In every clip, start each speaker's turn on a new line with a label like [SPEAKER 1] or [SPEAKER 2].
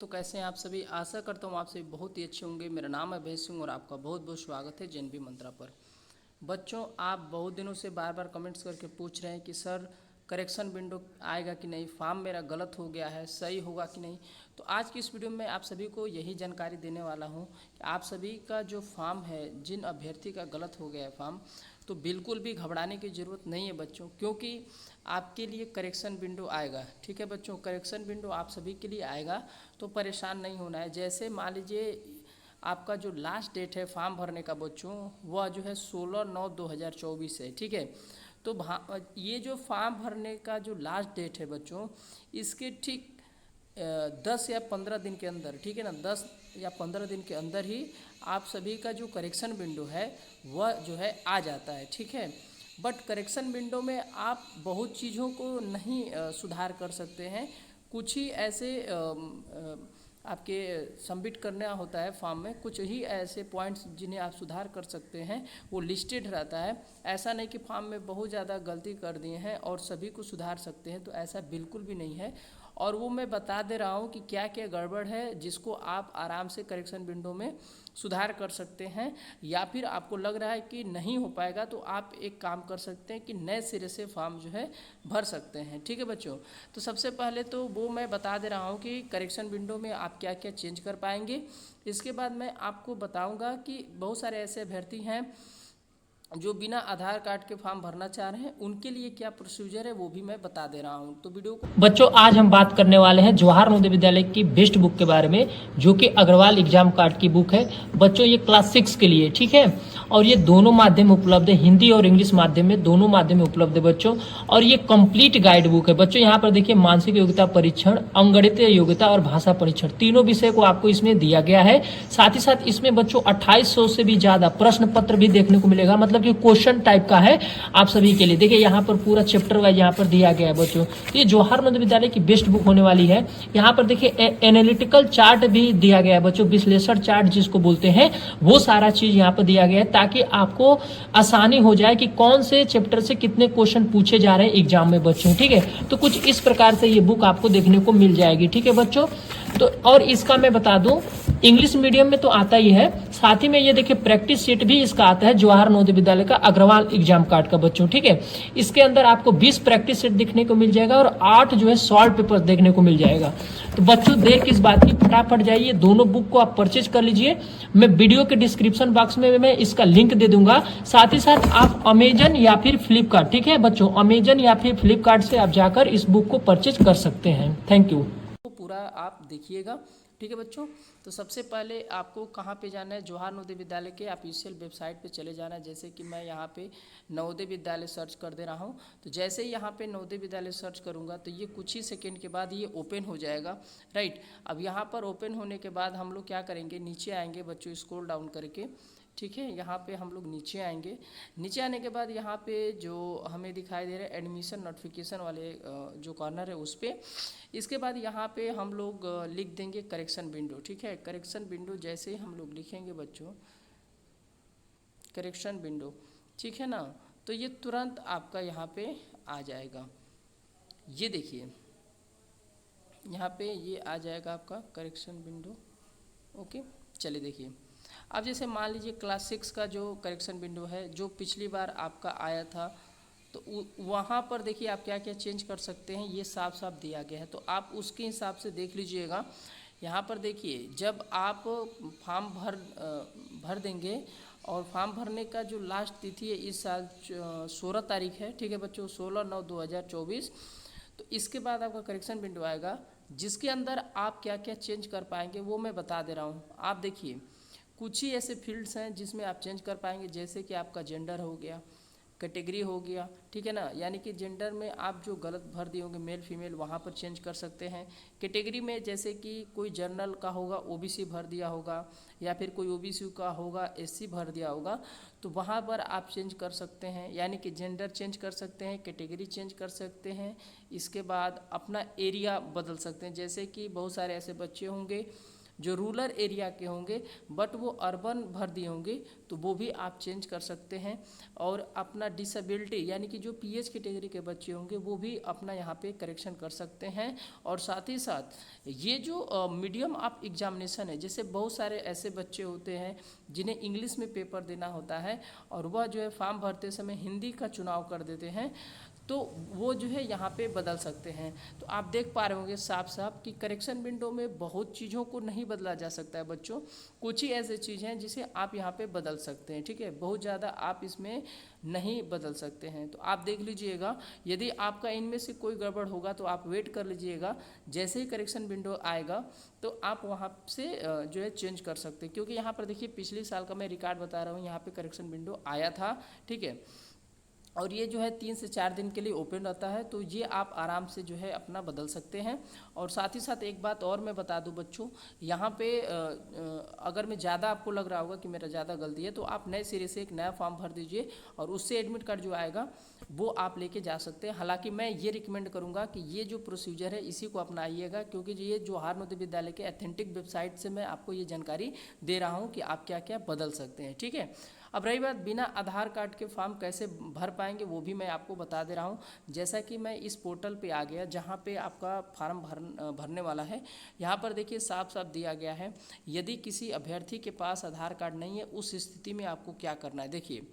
[SPEAKER 1] तो कैसे हैं आप सभी। आशा करता हूँ आप सभी बहुत ही अच्छे होंगे। मेरा नाम है अभय सिंह और आपका बहुत बहुत स्वागत है जेएनबी मंत्रा पर। बच्चों, आप बहुत दिनों से बार बार कमेंट्स करके पूछ रहे हैं कि सर करेक्शन विंडो आएगा कि नहीं, फॉर्म मेरा गलत हो गया है, सही होगा कि नहीं। तो आज की इस वीडियो में आप सभी को यही जानकारी देने वाला हूँ कि आप सभी का जो फॉर्म है, जिन अभ्यर्थी का गलत हो गया है फॉर्म, तो बिल्कुल भी घबराने की ज़रूरत नहीं है बच्चों, क्योंकि आपके लिए करेक्शन विंडो आएगा। ठीक है बच्चों, करेक्शन विंडो आप सभी के लिए आएगा, तो परेशान नहीं होना है। जैसे मान लीजिए आपका जो लास्ट डेट है फॉर्म भरने का बच्चों, वह जो है 16/9/2024 है। ठीक है, तो ये जो फॉर्म भरने का जो लास्ट डेट है बच्चों, इसके ठीक 10 या 15 दिन के अंदर, ठीक है ना, 10 या 15 दिन के अंदर ही आप सभी का जो करेक्शन विंडो है वह जो है आ जाता है। ठीक है, बट करेक्शन विंडो में आप बहुत चीज़ों को नहीं सुधार कर सकते हैं। कुछ ही ऐसे आपके सबमिट करना होता है फॉर्म में, कुछ ही ऐसे पॉइंट्स जिन्हें आप सुधार कर सकते हैं वो लिस्टेड रहता है। ऐसा नहीं कि फॉर्म में बहुत ज़्यादा गलती कर दिए हैं और सभी को सुधार सकते हैं, तो ऐसा बिल्कुल भी नहीं है। और वो मैं बता दे रहा हूँ कि क्या क्या गड़बड़ है जिसको आप आराम से करेक्शन विंडो में सुधार कर सकते हैं। या फिर आपको लग रहा है कि नहीं हो पाएगा, तो आप एक काम कर सकते हैं कि नए सिरे से फॉर्म जो है भर सकते हैं। ठीक है बच्चों, तो सबसे पहले तो वो मैं बता दे रहा हूँ कि करेक्शन विंडो में आप क्या क्या चेंज कर पाएंगे। इसके बाद मैं आपको बताऊँगा कि बहुत सारे ऐसे अभ्यर्थी हैं जो बिना आधार कार्ड के फॉर्म भरना चाह रहे हैं, उनके लिए क्या प्रोसीजर है वो भी मैं बता दे रहा हूं। तो वीडियो को
[SPEAKER 2] बच्चों, आज हम बात करने वाले हैं जवाहर नवोदय विद्यालय की बेस्ट बुक के बारे में, जो कि अग्रवाल एग्जाम कार्ड की बुक है। बच्चों, ये क्लास 6 के लिए, ठीक है, और ये दोनों माध्यम में उपलब्ध है, हिंदी और इंग्लिश माध्यम में, दोनों माध्यम में उपलब्ध है बच्चों। और ये कंप्लीट गाइड बुक है बच्चों। यहाँ पर देखिए, मानसिक योग्यता परीक्षण, अंगणितीय योग्यता और भाषा परीक्षण, तीनों विषय को आपको इसमें दिया गया है। साथ ही साथ इसमें बच्चों 2800 से भी ज्यादा प्रश्न पत्र भी देखने को मिलेगा, मतलब कि क्वेश्चन टाइप का है आप सभी के लिए। देखिए, यहाँ पर पूरा चैप्टर वाइज यहाँ पर दिया गया है बच्चों। तो ये जवाहर नवोदय विद्यालय की बेस्ट बुक होने वाली है। यहाँ पर देखिए एनालिटिकल चार्ट भी दिया गया है बच्चों, विश्लेषण चार्ट जिसको बोलते हैं, वो सारा चीज यहाँ पर दिया गया है, ताकि आपको आसानी हो जाए कि कौन से चैप्टर से कितने क्वेश्चन पूछे जा रहे हैं एग्जाम में बच्चों। ठीक है, तो कुछ इस प्रकार से ये बुक आपको देखने को मिल जाएगी। ठीक है बच्चों, तो और इसका मैं बता दूं, इंग्लिश मीडियम में तो आता ही है, साथ ही में ये देखिए प्रैक्टिस शीट भी इसका आता है, जवाहर नवोदय विद्यालय का अग्रवाल एग्जाम कार्ड का बच्चों। ठीक है, इसके अंदर आपको 20 प्रैक्टिस शीट देखने को मिल जाएगा और 8 जो है सॉल्व पेपर देखने को मिल जाएगा। तो बच्चों, देर किस बात की, फटाफट जाइए, दोनों बुक को आप परचेज कर लीजिए। मैं वीडियो के डिस्क्रिप्शन बॉक्स में मैं इसका लिंक दे दूंगा। साथ ही साथ आप अमेजन या फिर फ्लिपकार्ट, ठीक है बच्चों, अमेजन या फिर फ्लिपकार्ट से आप जाकर इस बुक को परचेज कर सकते हैं। Thank you.
[SPEAKER 1] पूरा आप देखिएगा। ठीक है बच्चों, तो सबसे पहले आपको कहाँ पे जाना है, जवाहर नवोदय विद्यालय के ऑफिशियल वेबसाइट पे चले जाना है। जैसे कि मैं यहाँ पे नवोदय विद्यालय सर्च कर दे रहा हूँ, तो जैसे ही यहाँ पे नवोदय विद्यालय सर्च करूँगा तो ये कुछ ही सेकंड के बाद ये ओपन हो जाएगा। राइट, अब यहाँ पर ओपन होने के बाद हम लोग क्या करेंगे, नीचे आएंगे बच्चों, स्क्रॉल डाउन करके। ठीक है, यहाँ पे हम लोग नीचे आएंगे। नीचे आने के बाद यहाँ पे जो हमें दिखाई दे रहा है एडमिशन नोटिफिकेशन वाले जो कॉर्नर है उस पर, इसके बाद यहाँ पे हम लोग लिख देंगे करेक्शन विंडो। ठीक है, करेक्शन विंडो जैसे ही हम लोग लिखेंगे बच्चों, करेक्शन विंडो, ठीक है ना, तो ये तुरंत आपका यहाँ पे आ जाएगा। ये देखिए, यहाँ पे ये आ जाएगा आपका करेक्शन विंडो। ओके, चलिए देखिए, अब जैसे मान लीजिए क्लास 6 का जो करेक्शन विंडो है, जो पिछली बार आपका आया था, तो वहाँ पर देखिए आप क्या क्या चेंज कर सकते हैं, ये साफ साफ दिया गया है, तो आप उसके हिसाब से देख लीजिएगा। यहाँ पर देखिए, जब आप फॉर्म भर देंगे, और फॉर्म भरने का जो लास्ट तिथि है इस साल 16 तारीख है। ठीक है बच्चों, 16/9/2024। तो इसके बाद आपका करेक्शन विंडो आएगा, जिसके अंदर आप क्या क्या चेंज कर पाएंगे वो मैं बता दे रहा हूँ। आप देखिए, कुछ ही ऐसे फील्ड्स हैं जिसमें आप चेंज कर पाएंगे, जैसे कि आपका जेंडर हो गया, कैटेगरी हो गया, ठीक है ना, यानी कि जेंडर में आप जो गलत भर दिए होंगे मेल फीमेल, वहाँ पर चेंज कर सकते हैं। कैटेगरी में जैसे कि कोई जनरल का होगा ओबीसी भर दिया होगा, या फिर कोई ओबीसी का होगा एससी भर दिया होगा, तो वहाँ पर आप चेंज कर सकते हैं, यानी कि जेंडर चेंज कर सकते हैं, कैटेगरी चेंज कर सकते हैं। इसके बाद अपना एरिया बदल सकते हैं, जैसे कि बहुत सारे ऐसे बच्चे होंगे जो रूरल एरिया के होंगे बट वो अर्बन भर दिए होंगे तो वो भी आप चेंज कर सकते हैं। और अपना डिसेबिलिटी यानी कि जो पीएच कैटेगरी के बच्चे होंगे वो भी अपना यहाँ पे करेक्शन कर सकते हैं। और साथ ही साथ ये जो मीडियम ऑफ एग्जामिनेशन है, जैसे बहुत सारे ऐसे बच्चे होते हैं जिन्हें इंग्लिश में पेपर देना होता है और वह जो है फॉर्म भरते समय हिंदी का चुनाव कर देते हैं, तो वो जो है यहाँ पे बदल सकते हैं। तो आप देख पा रहे होंगे साफ साफ कि करेक्शन विंडो में बहुत चीज़ों को नहीं बदला जा सकता है बच्चों, कुछ ही ऐसे चीज़ हैं जिसे आप यहाँ पे बदल सकते हैं, ठीक है। बहुत ज़्यादा आप इसमें नहीं बदल सकते हैं। तो आप देख लीजिएगा, यदि आपका इनमें से कोई गड़बड़ होगा तो आप वेट कर लीजिएगा, जैसे ही करेक्शन विंडो आएगा तो आप वहाँ से जो है चेंज कर सकते हैं। क्योंकि यहाँ पर देखिए पिछले साल का मैं रिकॉर्ड बता रहा हूँ, यहाँ पे करेक्शन विंडो आया था, ठीक है। और ये जो है 3 से 4 दिन के लिए ओपन रहता है, तो ये आप आराम से जो है अपना बदल सकते हैं। और साथ ही साथ एक बात और मैं बता दूं बच्चों, यहाँ पे अगर मैं ज़्यादा आपको लग रहा होगा कि मेरा ज़्यादा गलती है तो आप नए सिरे से एक नया फॉर्म भर दीजिए और उससे एडमिट कार्ड जो आएगा वो आप लेके जा सकते हैं। हालांकि मैं ये रिकमेंड करूँगा कि ये जो प्रोसीजर है इसी को अपनाइएगा, क्योंकि ये जवाहर नवोदय विद्यालय के ऑथेंटिक वेबसाइट से मैं आपको ये जानकारी दे रहा हूँ कि आप क्या क्या बदल सकते हैं, ठीक है। अब रही बात बिना आधार कार्ड के फॉर्म कैसे भर पाएंगे, वो भी मैं आपको बता दे रहा हूँ। जैसा कि मैं इस पोर्टल पे आ गया जहाँ पे आपका फॉर्म भरने वाला है, यहाँ पर देखिए साफ साफ दिया गया है, यदि किसी अभ्यर्थी के पास आधार कार्ड नहीं है उस स्थिति में आपको क्या करना है। देखिए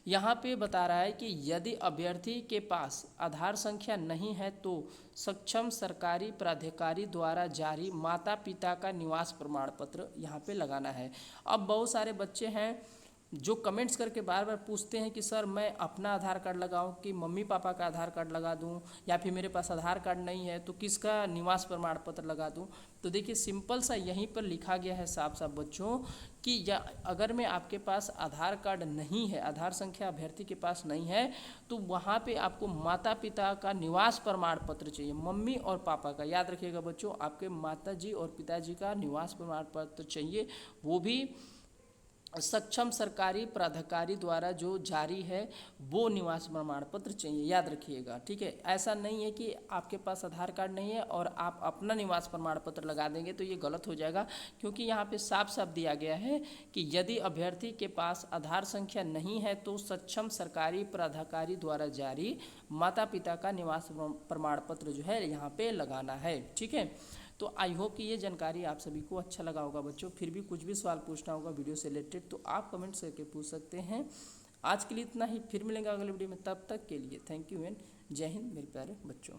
[SPEAKER 1] यहाँ पे बता रहा है कि यदि अभ्यर्थी के पास आधार संख्या नहीं है तो सक्षम सरकारी प्राधिकारी द्वारा जारी माता पिता का निवास प्रमाण पत्र यहाँ पे लगाना है। अब बहुत सारे बच्चे हैं जो कमेंट्स करके बार बार पूछते हैं कि सर मैं अपना आधार कार्ड लगाऊं कि मम्मी पापा का आधार कार्ड लगा दूं, या फिर मेरे पास आधार कार्ड नहीं है तो किसका निवास प्रमाण पत्र लगा दूं। तो देखिए सिंपल सा यहीं पर लिखा गया है साफ साफ बच्चों कि या अगर में आपके पास आधार कार्ड नहीं है, आधार संख्या अभ्यर्थी के पास नहीं है, तो वहाँ पे आपको माता पिता का निवास प्रमाण पत्र चाहिए, मम्मी और पापा का। याद रखिएगा बच्चों, आपके माता जी और पिताजी का निवास प्रमाण पत्र चाहिए, वो भी सक्षम सरकारी प्राधिकारी द्वारा जो जारी है वो निवास प्रमाण पत्र चाहिए, याद रखिएगा, ठीक है। ऐसा नहीं है कि आपके पास आधार कार्ड नहीं है और आप अपना निवास प्रमाण पत्र लगा देंगे, तो ये गलत हो जाएगा। क्योंकि यहाँ पे साफ साफ दिया गया है कि यदि अभ्यर्थी के पास आधार संख्या नहीं है तो सक्षम सरकारी प्राधिकारी द्वारा जारी माता पिता का निवास प्रमाण पत्र जो है यहाँ पे लगाना है, ठीक है। तो आई होप कि ये जानकारी आप सभी को अच्छा लगा होगा बच्चों। फिर भी कुछ भी सवाल पूछना होगा वीडियो से रिलेटेड तो आप कमेंट्स करके पूछ सकते हैं। आज के लिए इतना ही, फिर मिलेंगे अगले वीडियो में, तब तक के लिए थैंक यू एंड जय हिंद मेरे प्यारे बच्चों।